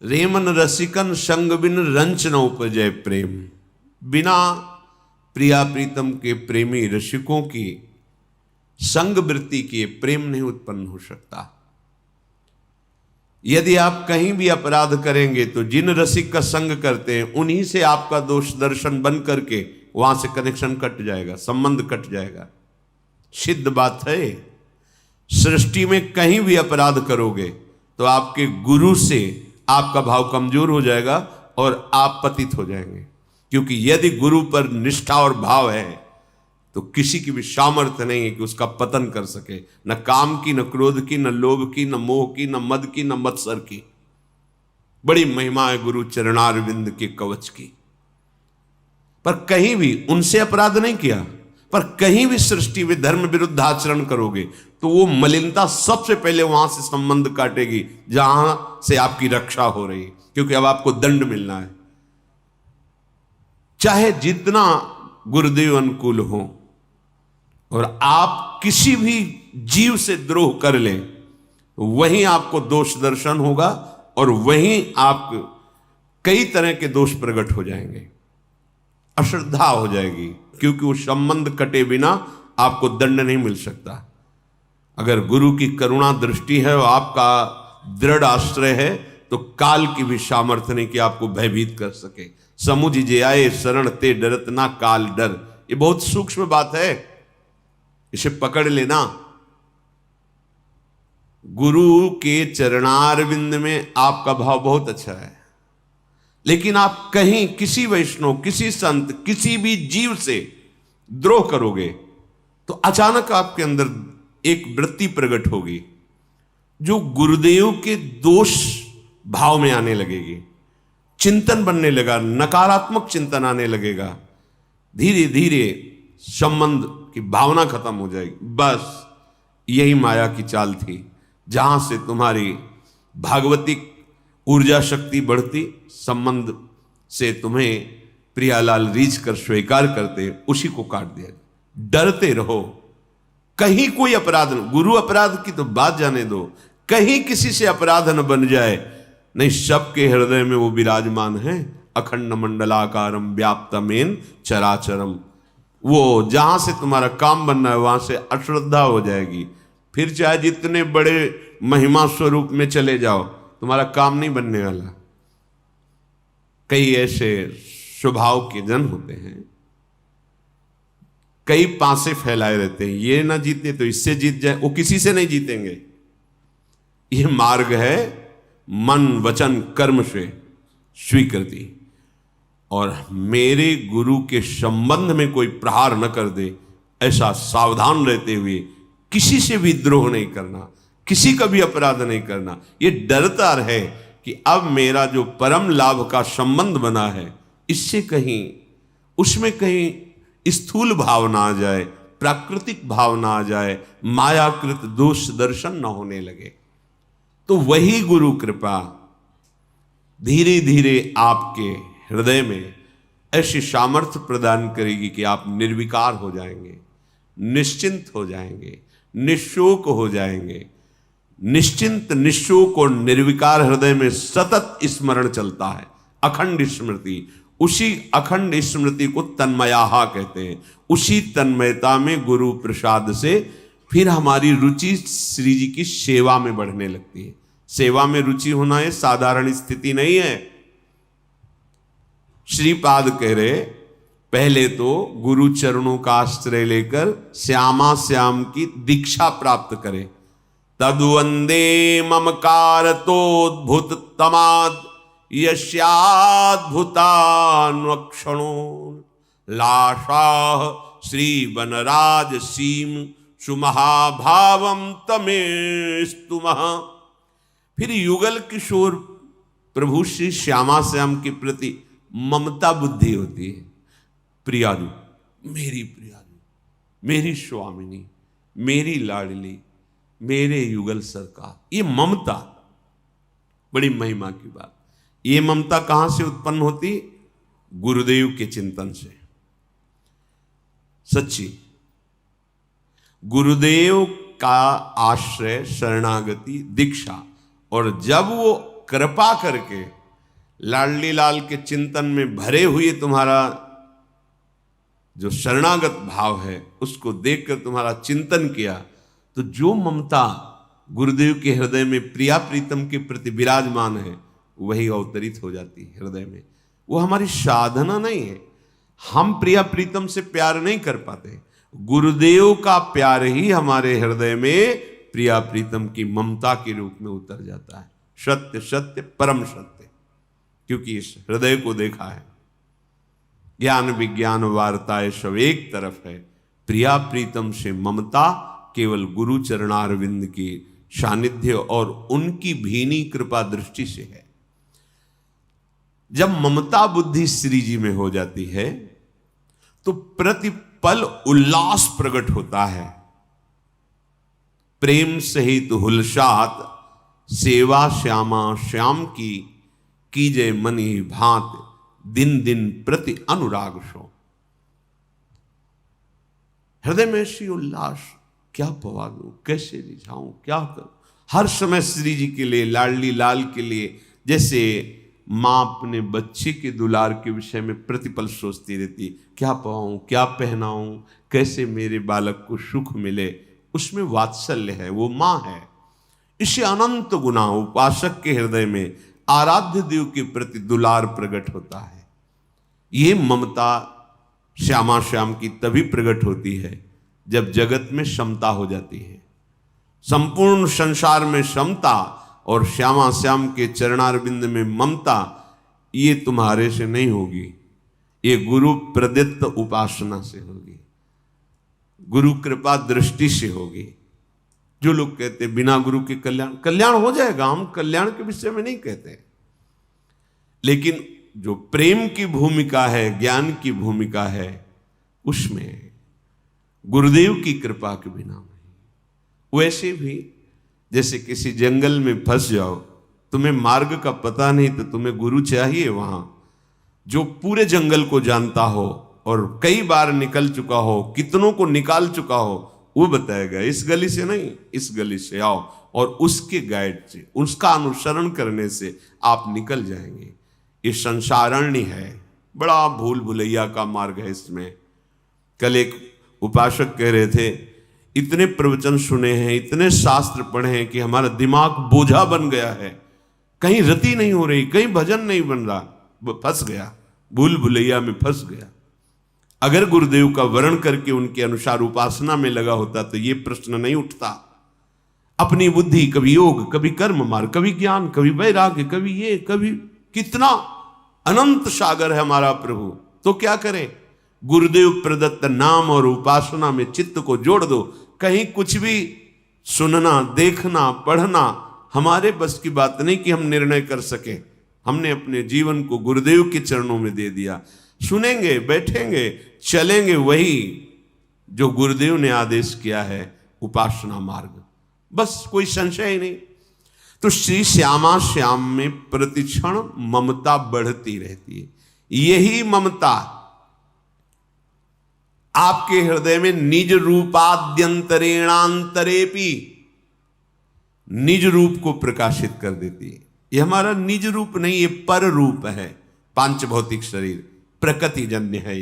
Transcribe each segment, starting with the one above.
Ramon रसिकन संग बिन ranch न उपजय प्रेम। बिना प्रिया प्रीतम के प्रेमी रसिकों की संग वृत्ति के प्रेम नहीं उत्पन्न हो सकता। यदि आप कहीं भी अपराध करेंगे तो जिन रसिक का संग करते हैं उन्हीं से आपका दोष दर्शन बन करके वहां से कनेक्शन कट जाएगा, संबंध कट जाएगा। सिद्ध बात है। सृष्टि में कहीं भी अपराध करोगे तो आपके गुरु से आपका भाव कमजोर हो जाएगा और आप पतित हो जाएंगे। क्योंकि यदि गुरु पर निष्ठा और भाव है तो किसी की भी सामर्थ्य नहीं है कि उसका पतन कर सके। न काम की, न क्रोध की, न लोभ की, न मोह की, न मद की, न मत्सर की। बड़ी महिमा है गुरु चरणारविंद के कवच की। पर कहीं भी उनसे अपराध नहीं किया, पर कहीं भी सृष्टि में धर्म विरुद्ध आचरण करोगे तो वो मलिनता सबसे पहले वहां से संबंध काटेगी जहां से आपकी रक्षा हो रही है। क्योंकि अब आपको दंड मिलना है। चाहे जितना गुरुदेव अनुकूल हो और आप किसी भी जीव से द्रोह कर लें, वहीं आपको दोष दर्शन होगा और वहीं आप कई तरह के दोष प्रकट हो जाएंगे, अश्रद्धा हो जाएगी। क्योंकि वो संबंध कटे बिना आपको दंड नहीं मिल सकता। अगर गुरु की करुणा दृष्टि है और आपका दृढ़ आश्रय है तो काल की भी सामर्थ्य नहीं कि आपको भयभीत कर सके। समुझ जे आए शरण ते डरत ना काल डर। ये बहुत सूक्ष्म बात है, इसे पकड़ लेना। गुरु के चरणारविंद में आपका भाव बहुत अच्छा है, लेकिन आप कहीं किसी वैष्णव, किसी संत, किसी भी जीव से द्रोह करोगे तो अचानक आपके अंदर एक वृत्ति प्रकट होगी जो गुरुदेव के दोष भाव में आने लगेगी। चिंतन बनने लगा, नकारात्मक चिंतन आने लगेगा। धीरे धीरे संबंध की भावना खत्म हो जाएगी। बस यही माया की चाल थी, जहां से तुम्हारी भागवतिक ऊर्जा शक्ति बढ़ती, संबंध से तुम्हें प्रियालाल रीझ कर स्वीकार करते, उसी को काट दिया। डरते रहो, कहीं कोई अपराध न, गुरु अपराध की तो बात जाने दो, कहीं किसी से अपराध न बन जाए। नहीं, सबके हृदय में वो विराजमान है। अखंड मंडलाकारम व्याप्तमेन चराचरम। वो जहां से तुम्हारा काम बनना है वहां से अश्रद्धा हो जाएगी। फिर चाहे जितने बड़े महिमा स्वरूप में चले जाओ, तुम्हारा काम नहीं बनने वाला। कई ऐसे स्वभाव के जन होते हैं, कई पासे फैलाए रहते हैं। ये ना जीते तो इससे जीत जाए, वो किसी से नहीं जीतेंगे। ये मार्ग है मन वचन कर्म से स्वीकृति। और मेरे गुरु के संबंध में कोई प्रहार न कर दे, ऐसा सावधान रहते हुए किसी से भी द्रोह नहीं करना, किसी का भी अपराध नहीं करना। ये डरता रहे कि अब मेरा जो परम लाभ का संबंध बना है, इससे कहीं उसमें कहीं स्थूल भाव ना आ जाए, प्राकृतिक भाव ना आ जाए, मायाकृत दोष दर्शन न होने लगे। तो वही गुरु कृपा धीरे धीरे आपके हृदय में ऐसी सामर्थ्य प्रदान करेगी कि आप निर्विकार हो जाएंगे, निश्चिंत हो जाएंगे, निशोक हो जाएंगे। निश्चिंत, निशोक और निर्विकार हृदय में सतत स्मरण चलता है, अखंड स्मृति। उसी अखंड स्मृति को तन्मयाहा कहते हैं। उसी तन्मयता में गुरु प्रसाद से फिर हमारी रुचि श्री जी की सेवा में बढ़ने लगती है। सेवा में रुचि होना ये साधारण स्थिति नहीं है। श्रीपाद कह रहे, पहले तो गुरु चरणों का आश्रय लेकर श्यामा श्याम की दीक्षा प्राप्त करे। तद्वंदे ममकारतोद्भुत तमाद यस्याद्भुतान्वक्षणो लाशाह श्री बनराज सीम सुमहाभावम तमेस्तुमः। फिर युगल किशोर प्रभु श्री श्यामा श्याम के प्रति ममता बुद्धि होती है। प्रियालु, मेरी प्रियालु, मेरी स्वामिनी, मेरी लाडली, मेरे युगल सरकार, ये ममता बड़ी महिमा की बात। ये ममता कहां से उत्पन्न होती? गुरुदेव के चिंतन से। सच्ची गुरुदेव का आश्रय, शरणागति, दीक्षा, और जब वो कृपा करके लाडली लाल के चिंतन में भरे हुए तुम्हारा जो शरणागत भाव है उसको देखकर तुम्हारा चिंतन किया, तो जो ममता गुरुदेव के हृदय में प्रिया प्रीतम के प्रति विराजमान है वही अवतरित हो जाती है हृदय में। वो हमारी साधना नहीं है, हम प्रिया प्रीतम से प्यार नहीं कर पाते, गुरुदेव का प्यार ही हमारे हृदय में प्रिया प्रीतम की ममता के रूप में उतर जाता है। सत्य सत्य परम सत्य, क्योंकि इस हृदय को देखा है। ज्ञान विज्ञान वार्ताएं सब एक तरफ है, प्रिया प्रीतम से ममता केवल गुरु चरणारविंद की सानिध्य और उनकी भीनी कृपा दृष्टि से है। जब ममता बुद्धि श्री जी में हो जाती है तो प्रतिपल उल्लास प्रकट होता है। प्रेम सहित हुलसात सेवा श्यामा श्याम की कीजय मनि भांत दिन दिन प्रति अनुराग सो। हृदय में श्री उल्लास, क्या पवा दूं, कैसे रिझाऊं, क्या करूं, हर समय श्री जी के लिए, लाडली लाल के लिए। जैसे मां अपने बच्चे के दुलार के विषय में प्रतिपल सोचती रहती, क्या पवाऊं, क्या पहनाऊं, कैसे मेरे बालक को सुख मिले, उसमें वात्सल्य है, वो मां है। इससे अनंत गुना उपासक के हृदय में आराध्य देव के प्रति दुलार प्रकट होता है। ये ममता श्यामा श्याम की तभी प्रकट होती है जब जगत में समता हो जाती है। संपूर्ण संसार में समता और श्यामा श्याम के चरणारविंद में ममता, ये तुम्हारे से नहीं होगी, ये गुरु प्रदत्त उपासना से होगी, गुरु कृपा दृष्टि से होगी। जो लोग कहते बिना गुरु के कल्याण हो जाएगा, हम कल्याण के विषय में नहीं कहते, लेकिन जो प्रेम की भूमिका है, ज्ञान की भूमिका है, उसमें गुरुदेव की कृपा के बिना नहीं। वैसे भी जैसे किसी जंगल में फंस जाओ, तुम्हें मार्ग का पता नहीं तो तुम्हें गुरु चाहिए वहां, जो पूरे जंगल को जानता हो और कई बार निकल चुका हो, कितनों को निकाल चुका हो, वो बताएगा इस गली से नहीं, इस गली से आओ, और उसके गाइड से, उसका अनुसरण करने से आप निकल जाएंगे। ये संसारण्य है, बड़ा भूल भुलैया का मार्ग है इसमें। कल एक उपासक कह रहे थे, इतने प्रवचन सुने हैं, इतने शास्त्र पढ़े हैं कि हमारा दिमाग बोझा बन गया है, कहीं रति नहीं हो रही, कहीं भजन नहीं बन रहा, फंस गया, भूल भुलैया में फंस गया। अगर गुरुदेव का वर्ण करके उनके अनुसार उपासना में लगा होता तो ये प्रश्न नहीं उठता। अपनी बुद्धि, कभी योग, कभी कर्म मार्ग, कभी ज्ञान, कभी वैराग्य, कभी ये, कभी कितना अनंत सागर है हमारा प्रभु। तो क्या करें, गुरुदेव प्रदत्त नाम और उपासना में चित्त को जोड़ दो। कहीं कुछ भी सुनना, देखना, पढ़ना हमारे बस की बात नहीं कि हम निर्णय कर सके। हमने अपने जीवन को गुरुदेव के चरणों में दे दिया। सुनेंगे, बैठेंगे, चलेंगे वही जो गुरुदेव ने आदेश किया है, उपासना मार्ग, बस कोई संशय ही नहीं। तो श्री श्यामा श्याम में प्रतिक्षण ममता बढ़ती रहती है। यही ममता आपके हृदय में निज रूपाद्यंतरेणांतरेपि निज रूप को प्रकाशित कर देती है। यह हमारा निज रूप नहीं, ये पर रूप है, पांच भौतिक शरीर प्रकृति जन्य है।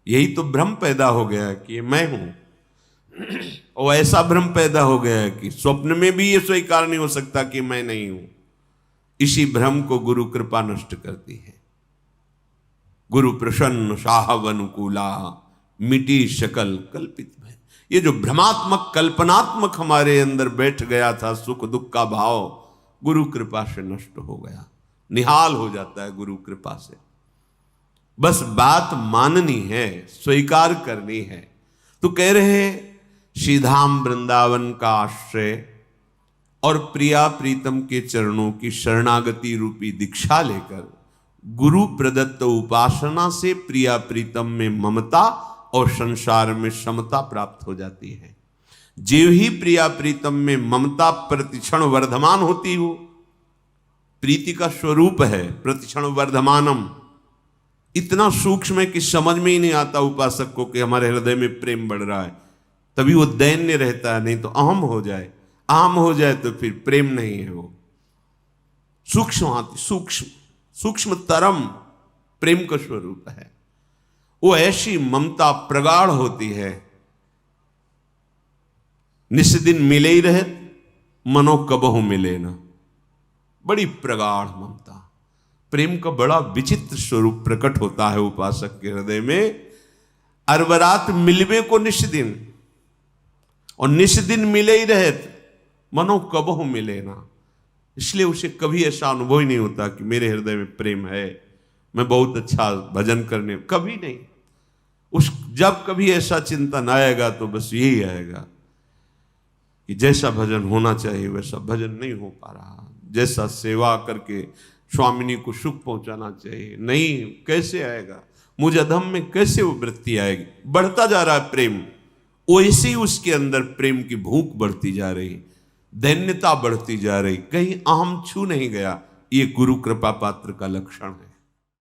यही तो भ्रम पैदा हो गया कि ये मैं हूं, और ऐसा भ्रम पैदा हो गया है कि स्वप्न में भी ये स्वीकार नहीं हो सकता कि मैं नहीं हूं। इसी भ्रम को गुरु कृपा नष्ट करती है। गुरु प्रसन्न साहब अनुकूला मिटी शकल कल्पित भय। ये जो भ्रमात्मक कल्पनात्मक हमारे अंदर बैठ गया था सुख दुख का भाव, गुरु कृपा से नष्ट हो गया, निहाल हो जाता है गुरु कृपा से। बस बात माननी है, स्वीकार करनी है। तो कह रहे श्रीधाम वृंदावन का आश्रय और प्रिया प्रीतम के चरणों की शरणागति रूपी दीक्षा लेकर गुरु प्रदत्त उपासना से प्रिया प्रीतम में ममता और संसार में समता प्राप्त हो जाती है। जीव ही प्रिया प्रीतम में ममता प्रतिक्षण वर्धमान होती हो, प्रीति का स्वरूप है प्रतिक्षण वर्धमानम। इतना सूक्ष्म है कि समझ में ही नहीं आता उपासक को कि हमारे हृदय में प्रेम बढ़ रहा है, तभी वो दैन्य रहता है, नहीं तो अहम हो जाए। अहम हो जाए तो फिर प्रेम नहीं है वो। सूक्ष्मतरम प्रेम का स्वरूप है। वो ऐसी ममता प्रगाढ़ होती है, निस दिन मिले ही रहे मनो कबहु मिले ना। बड़ी प्रगाढ़ ममता, प्रेम का बड़ा विचित्र स्वरूप प्रकट होता है उपासक के हृदय में। अरबरात मिलवे को निस दिन, और निस दिन मिले ही रहे मनो कबहु मिले ना। इसलिए उसे कभी ऐसा अनुभव ही नहीं होता कि मेरे हृदय में प्रेम है, मैं बहुत अच्छा भजन करने, कभी नहीं। जब कभी ऐसा चिंतन आएगा तो बस यही आएगा कि जैसा भजन होना चाहिए वैसा भजन नहीं हो पा रहा, जैसा सेवा करके स्वामिनी को सुख पहुंचाना चाहिए नहीं, कैसे आएगा, मुझ अधम में कैसे वो वृत्ति आएगी। बढ़ता जा रहा है प्रेम, वैसे ही उसके अंदर प्रेम की भूख बढ़ती जा रही, दैन्यता बढ़ती जा रही, कहीं अहम छू नहीं गया। ये गुरु कृपा पात्र का लक्षण है।